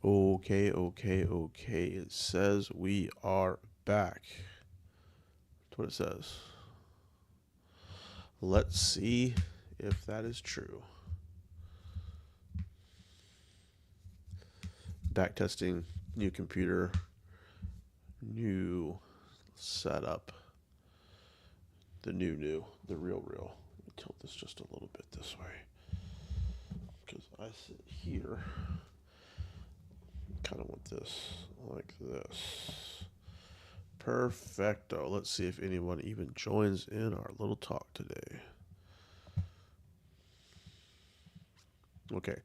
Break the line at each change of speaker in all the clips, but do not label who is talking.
Okay. It says we are back. That's what it says. Let's see if that is true. Back testing, new computer, new setup. The the real. Let me tilt this just a little bit this way. Because I sit here. Kind of want this like this. Perfecto. Let's see if anyone even joins in our little talk today. Okay,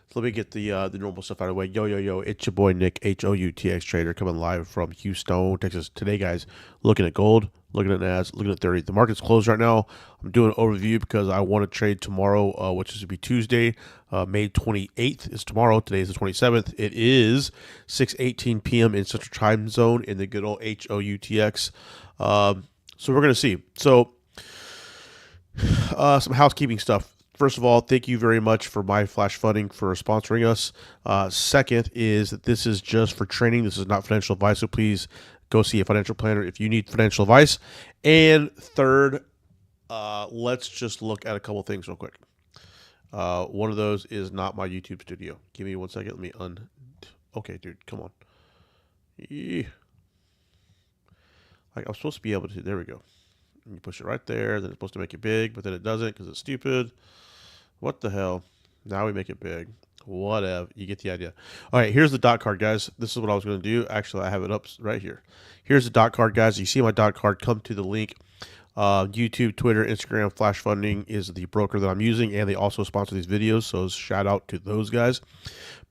so let me get the normal stuff out of the way. Yo, it's your boy Nick, HOUTX Trader, coming live from Houston, Texas. Today, guys, looking at gold, looking at NAS, looking at 30. The market's closed right now. I'm doing an overview because I want to trade tomorrow, which is to be Tuesday, May 28th is tomorrow. Today is the 27th. It is 6:18 p.m. in Central Time Zone in the good old HOUTX. So we're going to see. So some housekeeping stuff. First of all, thank you very much for My Flash Funding for sponsoring us. Second is that this is just for training. This is not financial advice, so please go see a financial planner if you need financial advice. And third, let's just look at a couple things real quick. One of those is not my YouTube studio. Give me 1 second. Let me Okay, dude, come on. Like I'm supposed to be able to. There we go. You push it right there. Then it's supposed to make it big, but then it doesn't because it's stupid. What the hell? Now we make it big. Whatever. You get the idea. All right, here's the dot card, guys. This is what I was going to do. Actually, I have it up right here. Here's the dot card, guys. You see my dot card. Come to the link. YouTube, Twitter, Instagram, Flash Funding is the broker that I'm using, and they also sponsor these videos, so shout out to those guys.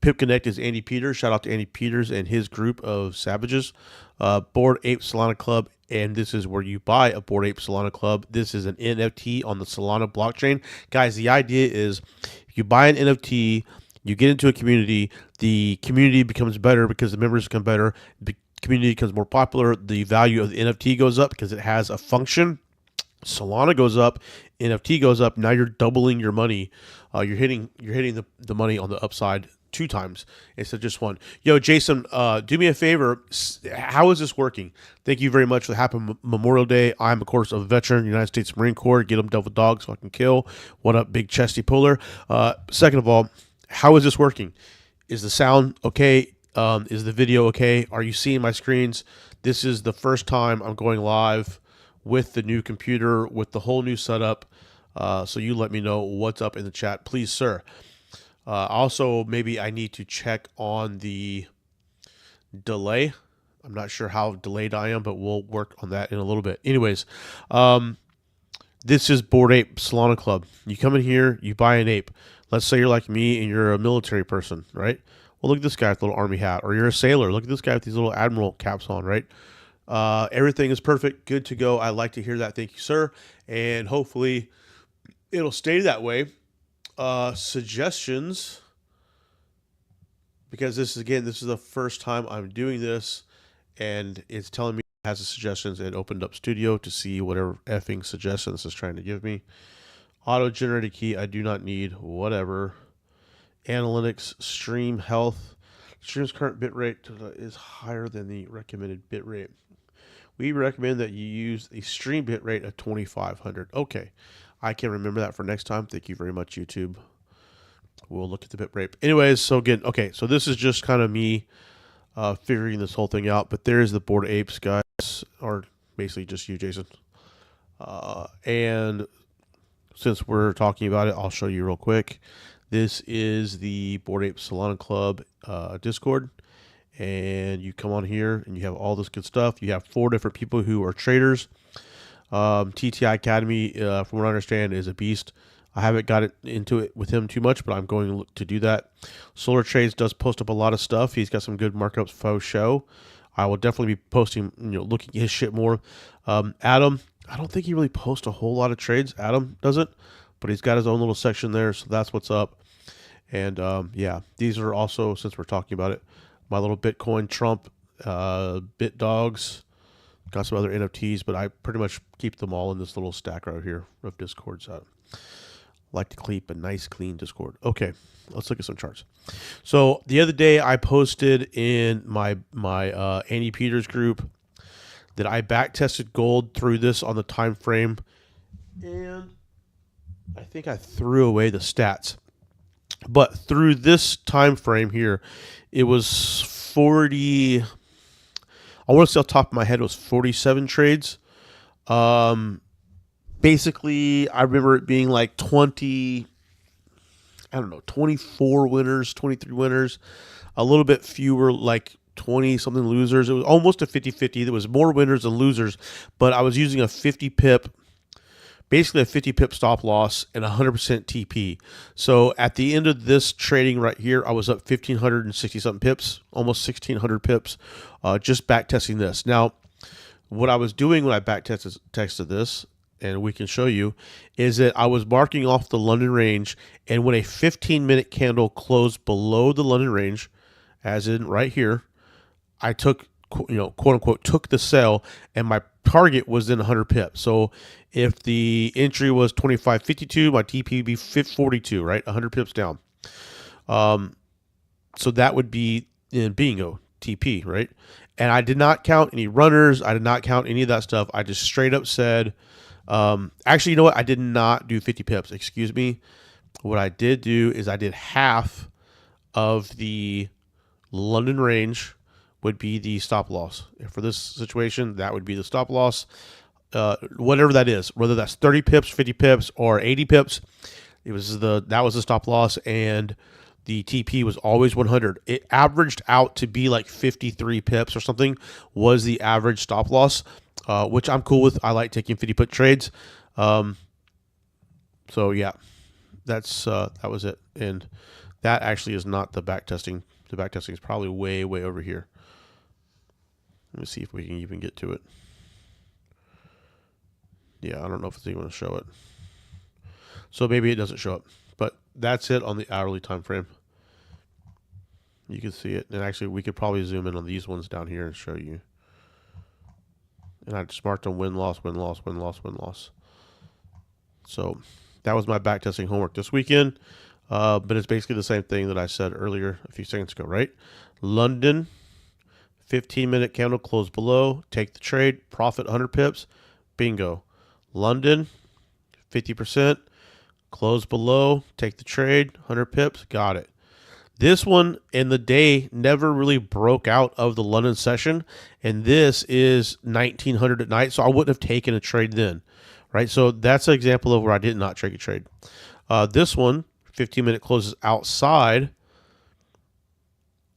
Pip Connect is Andy Peters. Shout out to Andy Peters and his group of savages. Bored Ape Solana Club, and this is where you buy a Bored Ape Solana Club. This is an NFT on the Solana blockchain. Guys, the idea is if you buy an NFT, you get into a community, the community becomes better because the members become better, the community becomes more popular, the value of the NFT goes up because it has a function. Solana goes up, NFT goes up. Now you're doubling your money. You're hitting the money on the upside 2 times instead of just 1. Yo, Jason, do me a favor. How is this working? Thank you very much for the happy Memorial Day. I'm, of course, a veteran, United States Marine Corps. Get them devil dogs so I can kill. What up, big chesty puller? Second of all, how is this working? Is the sound okay? Is the video okay? Are you seeing my screens? This is the first time I'm going live with the new computer, with the whole new setup. So you let me know what's up in the chat, please, sir. Also, maybe I need to check on the delay. I'm not sure how delayed I am, but we'll work on that in a little bit. Anyways, this is Bored Ape Solana Club. You come in here, you buy an ape. Let's say you're like me and you're a military person, right? Well, look at this guy with a little army hat. Or you're a sailor. Look at this guy with these little admiral caps on, right? Everything is perfect. Good to go. I like to hear that. Thank you, sir. And hopefully it'll stay that way. Suggestions, because this is the first time I'm doing this, and it's telling me it has the suggestions. It opened up Studio to see whatever effing suggestions it's trying to give me. Auto-generated key, I do not need. Whatever. Analytics, stream health. Stream's current bitrate is higher than the recommended bitrate. We recommend that you use a stream bitrate of 2500. Okay, I can remember that for next time. Thank you very much, YouTube. We'll look at the bitrate. Anyways, so again, okay, so this is just kind of me figuring this whole thing out. But there's the Bored Apes, guys, or basically just you, Jason. And since we're talking about it, I'll show you real quick. This is the Bored Ape Solana Club Discord. And you come on here and you have all this good stuff. You have 4 different people who are traders. TTI Academy, from what I understand, is a beast. I haven't got into it with him too much, but I'm going to do that. Solar Trades does post up a lot of stuff. He's got some good markups for show. I will definitely be posting, looking at his shit more. Adam, I don't think he really posts a whole lot of trades. Adam doesn't, but he's got his own little section there, so that's what's up. And yeah, these are also, since we're talking about it, my little Bitcoin Trump, Bit Dogs, got some other NFTs, but I pretty much keep them all in this little stack right here of Discords. Like to keep a nice, clean Discord. Okay, let's look at some charts. So the other day I posted in my Andy Peters group that I back tested gold through this on the time frame, and I think I threw away the stats. But through this time frame here, it was 40. I want to say off the top of my head, it was 47 trades. Basically, I remember it being like 20. I don't know, 24 winners, 23 winners, a little bit fewer, like 20 something losers. It was almost a 50-50. There was more winners than losers, but I was using a 50 pip, basically a 50 pip stop loss and 100% TP. So at the end of this trading right here, I was up 1,560 something pips, almost 1,600 pips, just back testing this. Now, what I was doing when I back tested this, and we can show you, is that I was marking off the London range, and when a 15-minute candle closed below the London range, as in right here, I took, quote unquote, took the sell, and my target was in 100 pips. So if the entry was 25.52, my TP would be 42, right? 100 pips down. So that would be in bingo, TP, right? And I did not count any runners. I did not count any of that stuff. I just straight up said, actually, you know what? I did not do 50 pips. Excuse me. What I did do is I did half of the London range would be the stop loss. For this situation, that would be the stop loss. Whatever that is, whether that's 30 pips, 50 pips, or 80 pips, that was the stop loss, and the TP was always 100. It averaged out to be like 53 pips or something was the average stop loss. Which I'm cool with. I like taking 50 pip trades. So yeah, that was it. And that actually is not the back testing. The back testing is probably way, way over here. Let me see if we can even get to it. Yeah, I don't know if it's even going to show it. So maybe it doesn't show up. But that's it on the hourly time frame. You can see it. And actually, we could probably zoom in on these ones down here and show you. And I just marked on win-loss, win-loss, win-loss, win-loss. So that was my backtesting homework this weekend. But it's basically the same thing that I said earlier a few seconds ago, right? London, 15-minute candle close below. Take the trade, profit 100 pips. Bingo. London, 50%. Close below. Take the trade, 100 pips. Got it. This one in the day never really broke out of the London session, and this is 1900 at night, so I wouldn't have taken a trade then, right? So that's an example of where I did not take a trade. This one, 15-minute closes outside.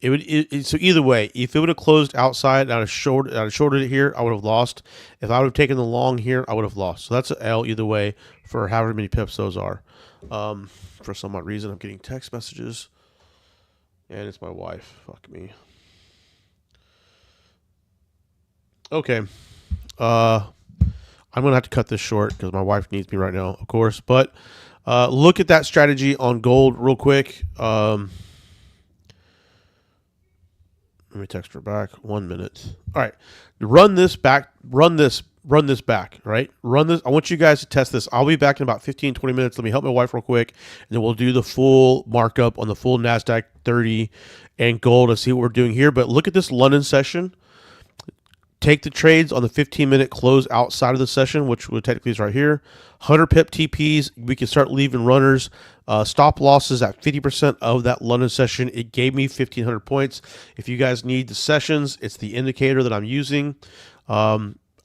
So either way, if it would have closed outside, I'd have shorted it here, I would have lost. If I would have taken the long here, I would have lost. So that's an L either way for however many pips those are. For some odd reason, I'm getting text messages. And it's my wife. Fuck me. Okay. I'm going to have to cut this short because my wife needs me right now, of course. But look at that strategy on gold real quick. Let me text her back. 1 minute. All right. Run this back. Run this back, right? Run this. I want you guys to test this. I'll be back in about 15, 20 minutes. Let me help my wife real quick, and then we'll do the full markup on the full NASDAQ 30 and gold to see what we're doing here. But look at this London session. Take the trades on the 15-minute close outside of the session, which would technically is right here. 100 pip TPs. We can start leaving runners. Stop losses at 50% of that London session. It gave me 1,500 points. If you guys need the sessions, it's the indicator that I'm using.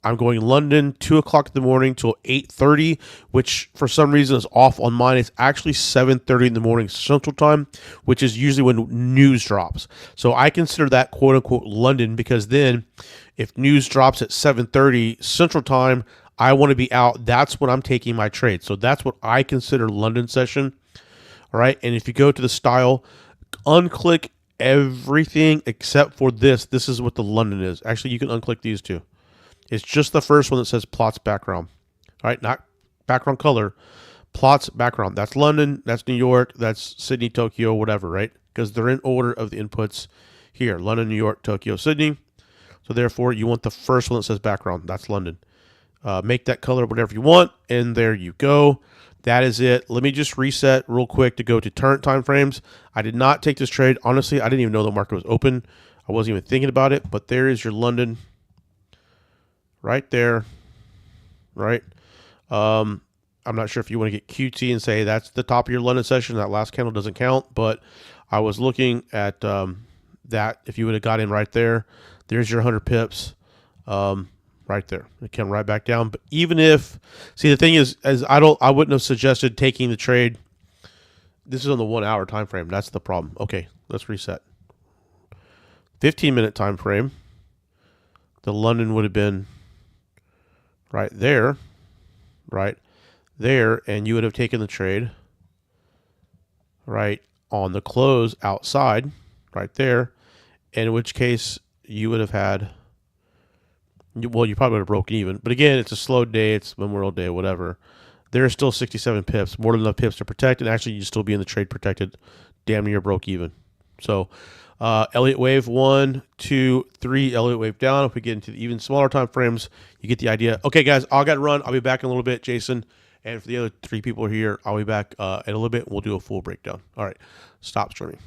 I'm going London 2 o'clock in the morning till 8:30, which for some reason is off on mine. It's actually 7:30 in the morning Central Time, which is usually when news drops. So I consider that quote unquote London because then if news drops at 7:30 Central Time, I want to be out. That's when I'm taking my trade. So that's what I consider London session. All right. And if you go to the style, unclick everything except for this. This is what the London is. Actually, you can unclick these two. It's just the first one that says plots background. All right, not background color. Plots background. That's London, that's New York, that's Sydney, Tokyo, whatever, right? Because they're in order of the inputs here. London, New York, Tokyo, Sydney. So therefore, you want the first one that says background. That's London. Make that color whatever you want, and there you go. That is it. Let me just reset real quick to go to current time frames. I did not take this trade. Honestly, I didn't even know the market was open. I wasn't even thinking about it, but there is your London right there, right? I'm not sure if you want to get QT and say that's the top of your London session. That last candle doesn't count, but I was looking at that. If you would have got in right there, there's your 100 pips. Right there, it came right back down. But even if, see, the thing is, I wouldn't have suggested taking the trade. This is on the 1 hour time frame. That's the problem. Okay, let's reset. 15-minute time frame. The London would have been right there, and you would have taken the trade right on the close outside, right there. In which case, you would have had. Well, you probably would have broken even. But again, it's a slow day. It's Memorial Day, whatever. There are still 67 pips, more than enough pips to protect. And actually, you'd still be in the trade protected. Damn near broke even. So, Elliott wave 1, 2, 3. Elliott wave down. If we get into the even smaller time frames, you get the idea. Okay, guys, I got to run. I'll be back in a little bit, Jason. And for the other 3 people here, I'll be back in a little bit. And we'll do a full breakdown. All right, stop streaming.